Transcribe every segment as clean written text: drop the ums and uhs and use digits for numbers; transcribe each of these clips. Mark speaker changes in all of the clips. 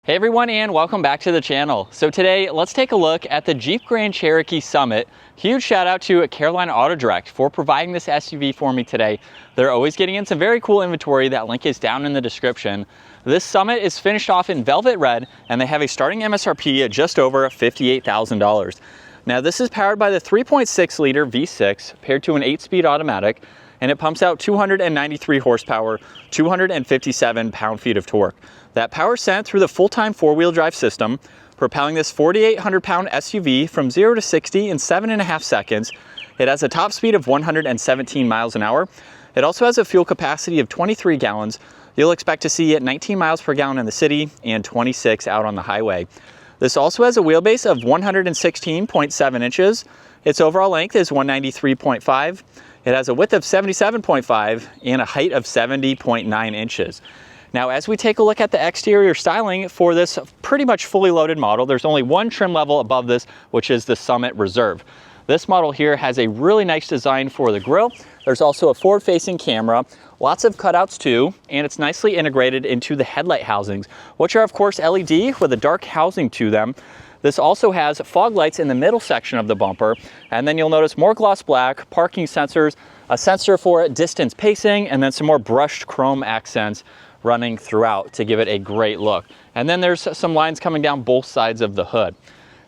Speaker 1: Hey everyone, and welcome back to the channel. So today, let's take a look at the Jeep Grand Cherokee Summit. Huge shout out to Carolina Auto Direct for providing this SUV for me today. They're always getting in some very cool inventory. That link is down in the description. This Summit is finished off in velvet red, and they have a starting MSRP at just over $58,000. Now this is powered by the 3.6 liter V6 paired to an 8-speed automatic, and it pumps out 293 horsepower, 257 pound-feet of torque. That power sent through the full-time four-wheel drive system, propelling this 4,800-pound SUV from 0 to 60 in 7.5 seconds. It has a top speed of 117 miles an hour. It also has a fuel capacity of 23 gallons. You'll expect to see it 19 miles per gallon in the city and 26 out on the highway. This also has a wheelbase of 116.7 inches. Its overall length is 193.5. It has a width of 77.5 and a height of 70.9 inches. Now, as we take a look at the exterior styling for this pretty much fully loaded model, there's only one trim level above this, which is the Summit Reserve. This model here has a really nice design for the grille. There's also a forward-facing camera, lots of cutouts too, and it's nicely integrated into the headlight housings, which are of course LED with a dark housing to them. This also has fog lights in the middle section of the bumper, and then you'll notice more gloss black, parking sensors, a sensor for distance pacing, and then some more brushed chrome accents running throughout to give it a great look. And then there's some lines coming down both sides of the hood.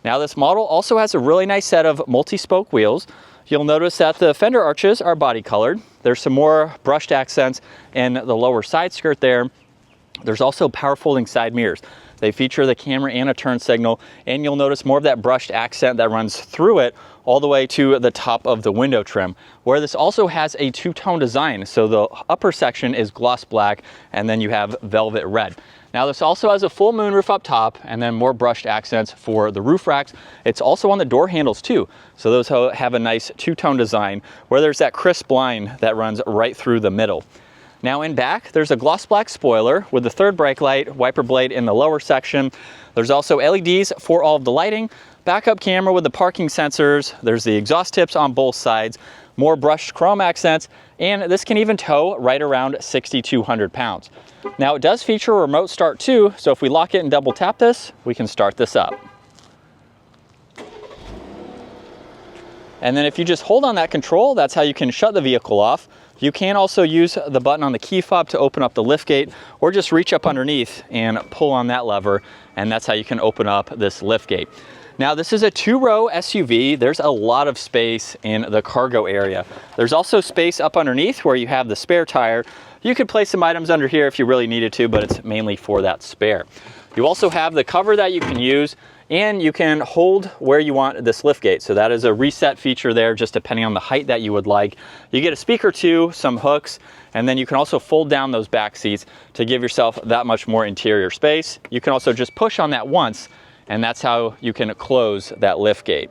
Speaker 1: Now this model also has a really nice set of multi-spoke wheels. You'll notice that the fender arches are body colored. There's some more brushed accents in the lower side skirt there. There's also power folding side mirrors. They feature the camera and a turn signal, and you'll notice more of that brushed accent that runs through it all the way to the top of the window trim, where this also has a two-tone design. So the upper section is gloss black, and then you have velvet red. Now this also has a full moonroof up top, and then more brushed accents for the roof racks. It's also on the door handles too. So those have a nice two-tone design where there's that crisp line that runs right through the middle. Now in back, there's a gloss black spoiler with the third brake light, wiper blade in the lower section. There's also LEDs for all of the lighting, backup camera with the parking sensors. There's the exhaust tips on both sides, more brushed chrome accents, and this can even tow right around 6,200 pounds. Now it does feature a remote start too, so if we lock it and double tap this, we can start this up. And then if you just hold on that control, that's how you can shut the vehicle off. You can also use the button on the key fob to open up the liftgate, or just reach up underneath and pull on that lever, and that's how you can open up this liftgate. Now this is a two-row SUV. There's a lot of space in the cargo area. There's also space up underneath where you have the spare tire. You could place some items under here if you really needed to, but it's mainly for that spare. You also have the cover that you can use, and you can hold where you want this liftgate. So that is a reset feature there, just depending on the height that you would like. You get a speaker too, some hooks, and then you can also fold down those back seats to give yourself that much more interior space. You can also just push on that once, and that's how you can close that liftgate.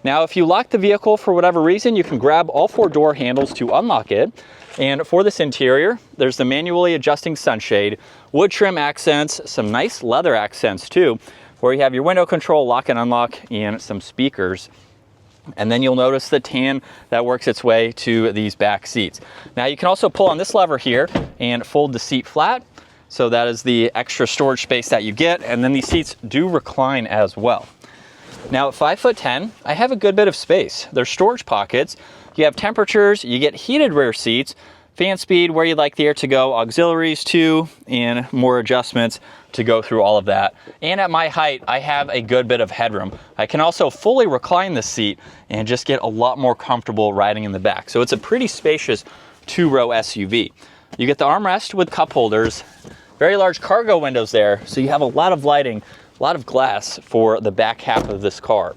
Speaker 1: Now, if you lock the vehicle for whatever reason, you can grab all four door handles to unlock it. And for this interior, there's the manually adjusting sunshade, wood trim accents, some nice leather accents too, where you have your window control, lock and unlock, and some speakers. And then you'll notice the tan that works its way to these back seats. Now you can also pull on this lever here and fold the seat flat. So that is the extra storage space that you get. And then these seats do recline as well. Now at 5'10", I have a good bit of space. There's storage pockets. You have temperatures, you get heated rear seats, fan speed where you'd like the air to go, auxiliaries too, and more adjustments to go through all of that. And at my height, I have a good bit of headroom. I can also fully recline the seat and just get a lot more comfortable riding in the back. So it's a pretty spacious two-row SUV. You get the armrest with cup holders, very large cargo windows there, so you have a lot of lighting, a lot of glass for the back half of this car.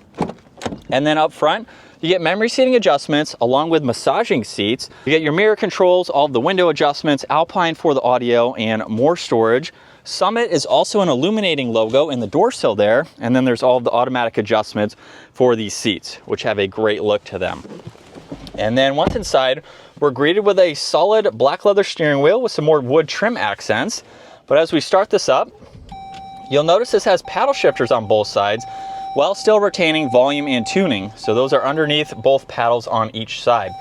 Speaker 1: And then up front, you get memory seating adjustments along with massaging seats. You get your mirror controls, all of the window adjustments, Alpine for the audio, and more storage. Summit is also an illuminating logo in the door sill there, and then there's all of the automatic adjustments for these seats, which have a great look to them. And then once inside, we're greeted with a solid black leather steering wheel with some more wood trim accents. But as we start this up, you'll notice this has paddle shifters on both sides, while still retaining volume and tuning. So those are underneath both paddles on each side.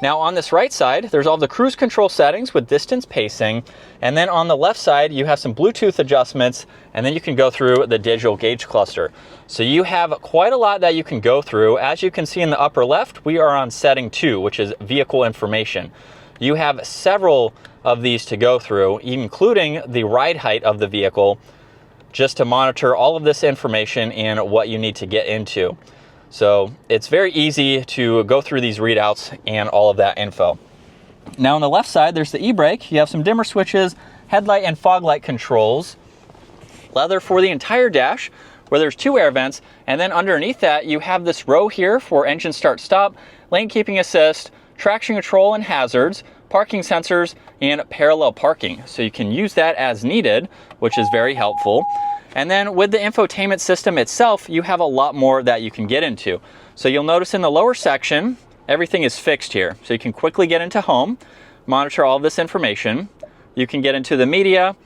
Speaker 1: Now on this right side, there's all the cruise control settings with distance pacing. And then on the left side, you have some Bluetooth adjustments, and then you can go through the digital gauge cluster. So you have quite a lot that you can go through. As you can see in the upper left, we are on setting 2, which is vehicle information. You have several of these to go through, including the ride height of the vehicle, just to monitor all of this information and what you need to get into. So it's very easy to go through these readouts and all of that info. Now on the left side, there's the e-brake. You have some dimmer switches, headlight and fog light controls, leather for the entire dash, where there's 2 air vents, and then underneath that you have this row here for engine start stop, lane keeping assist, traction control and hazards, parking sensors, and parallel parking. So you can use that as needed, which is very helpful. And then with the infotainment system itself, you have a lot more that you can get into. So you'll notice in the lower section, everything is fixed here. So you can quickly get into home, monitor all of this information. You can get into the media,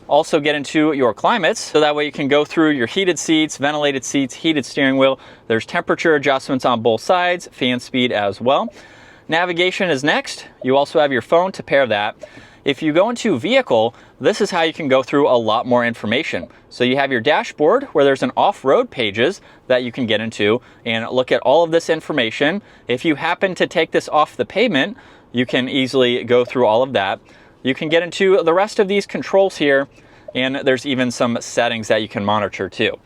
Speaker 1: also get into your climates. So that way you can go through your heated seats, ventilated seats, heated steering wheel. There's temperature adjustments on both sides, fan speed as well. Navigation is next. You also have your phone to pair that. If you go into vehicle, this is how you can go through a lot more information. So you have your dashboard where there's an off-road pages that you can get into and look at all of this information. If you happen to take this off the pavement, you can easily go through all of that. You can get into the rest of these controls here, and there's even some settings that you can monitor too.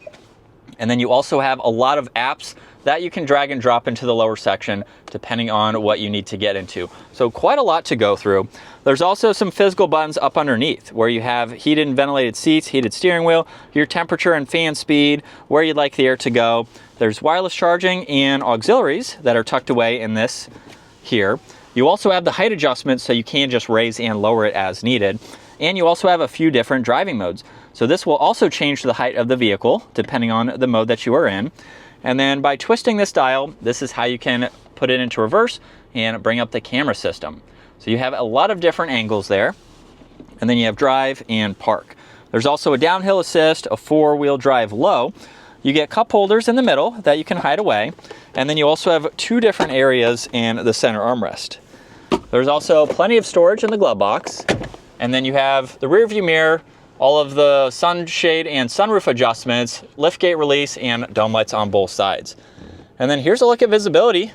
Speaker 1: And then you also have a lot of apps that you can drag and drop into the lower section depending on what you need to get into. So quite a lot to go through. There's also some physical buttons up underneath where you have heated and ventilated seats, heated steering wheel, your temperature and fan speed, where you'd like the air to go. There's wireless charging and auxiliaries that are tucked away in this here. You also have the height adjustment, so you can just raise and lower it as needed. And you also have a few different driving modes. So this will also change the height of the vehicle depending on the mode that you are in. And then by twisting this dial, this is how you can put it into reverse and bring up the camera system. So you have a lot of different angles there. And then you have drive and park. There's also a downhill assist, a 4-wheel drive low. You get cup holders in the middle that you can hide away. And then you also have 2 different areas in the center armrest. There's also plenty of storage in the glove box. And then you have the rear view mirror, all of the sunshade and sunroof adjustments, liftgate release, and dome lights on both sides. And then here's a look at visibility.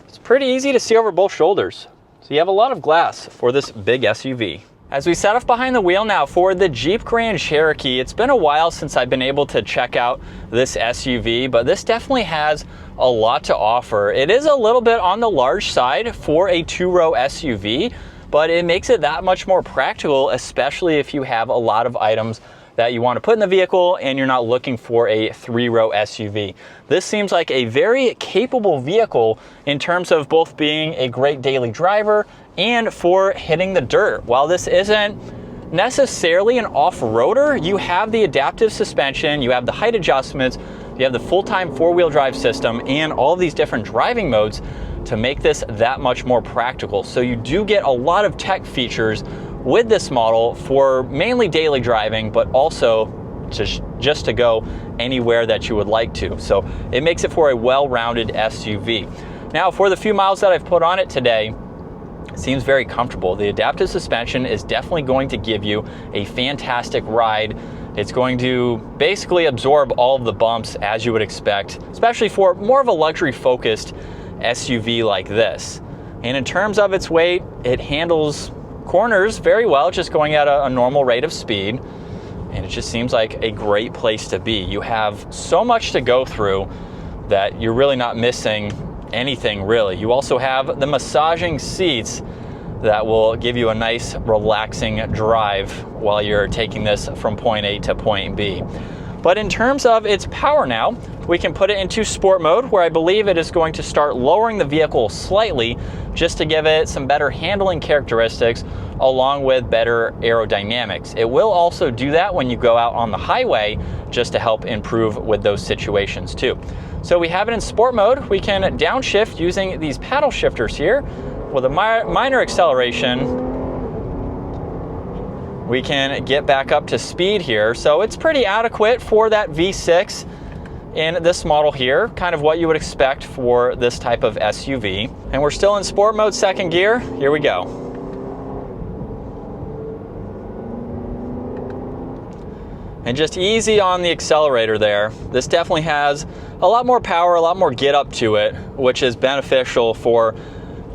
Speaker 1: It's pretty easy to see over both shoulders. So you have a lot of glass for this big SUV. As we set up behind the wheel now for the Jeep Grand Cherokee, it's been a while since I've been able to check out this SUV, but this definitely has a lot to offer. It is a little bit on the large side for a 2-row SUV, but it makes it that much more practical, especially if you have a lot of items that you want to put in the vehicle and you're not looking for a 3-row SUV. This seems like a very capable vehicle in terms of both being a great daily driver and for hitting the dirt. While this isn't necessarily an off-roader, you have the adaptive suspension, you have the height adjustments, you have the full-time 4-wheel drive system, and all of these different driving modes to make this that much more practical. So you do get a lot of tech features with this model for mainly daily driving, but also just to go anywhere that you would like to. So it makes it for a well-rounded SUV. Now, for the few miles that I've put on it today, it seems very comfortable. The adaptive suspension is definitely going to give you a fantastic ride. It's going to basically absorb all of the bumps as you would expect, especially for more of a luxury-focused SUV like this. And in terms of its weight, it handles corners very well, just going at a normal rate of speed. And it just seems like a great place to be. You have so much to go through that you're really not missing anything really. You also have the massaging seats that will give you a nice relaxing drive while you're taking this from point A to point B. But in terms of its power now, we can put it into sport mode, where I believe it is going to start lowering the vehicle slightly just to give it some better handling characteristics along with better aerodynamics. It will also do that when you go out on the highway just to help improve with those situations too. So we have it in sport mode. We can downshift using these paddle shifters here. With a minor acceleration, we can get back up to speed here. So it's pretty adequate for that V6. in this model here, kind of what you would expect for this type of SUV. And we're still in sport mode, second gear. Here we go. And just easy on the accelerator there. This definitely has a lot more power, a lot more get up to it, which is beneficial for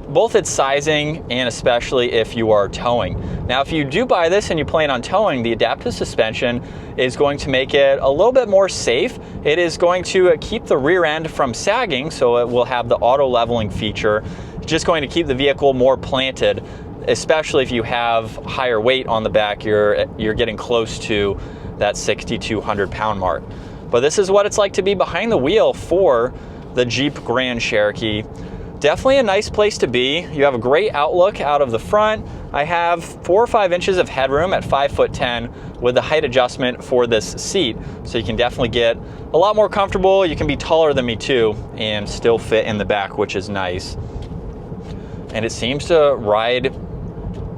Speaker 1: both its sizing and especially if you are towing. Now, if you do buy this and you plan on towing, the adaptive suspension is going to make it a little bit more safe. It is going to keep the rear end from sagging, so it will have the auto leveling feature. It's just going to keep the vehicle more planted, especially if you have higher weight on the back. You're getting close to that 6,200 pound mark. But this is what it's like to be behind the wheel for the Jeep Grand Cherokee. Definitely a nice place to be. You have a great outlook out of the front. I have 4 or 5 inches of headroom at 5'10" with the height adjustment for this seat. So you can definitely get a lot more comfortable. You can be taller than me too and still fit in the back, which is nice. And it seems to ride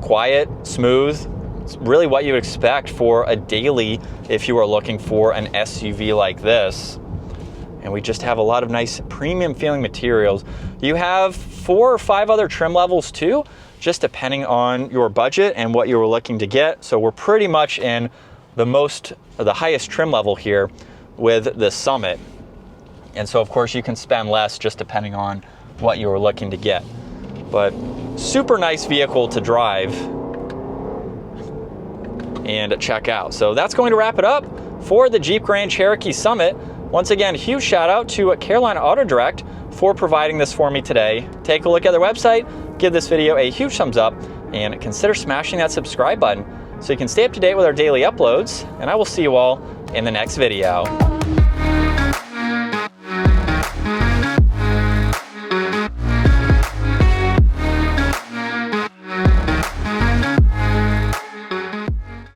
Speaker 1: quiet, smooth. It's really what you would expect for a daily if you are looking for an SUV like this. And we just have a lot of nice premium feeling materials. You have 4 or 5 other trim levels too, just depending on your budget and what you were looking to get. So we're pretty much in the highest trim level here with the Summit. And so of course you can spend less just depending on what you were looking to get. But super nice vehicle to drive and check out. So that's going to wrap it up for the Jeep Grand Cherokee Summit. Once again, huge shout out to Carolina Auto Direct for providing this for me today. Take a look at their website, give this video a huge thumbs up, and consider smashing that subscribe button so you can stay up to date with our daily uploads, and I will see you all in the next video.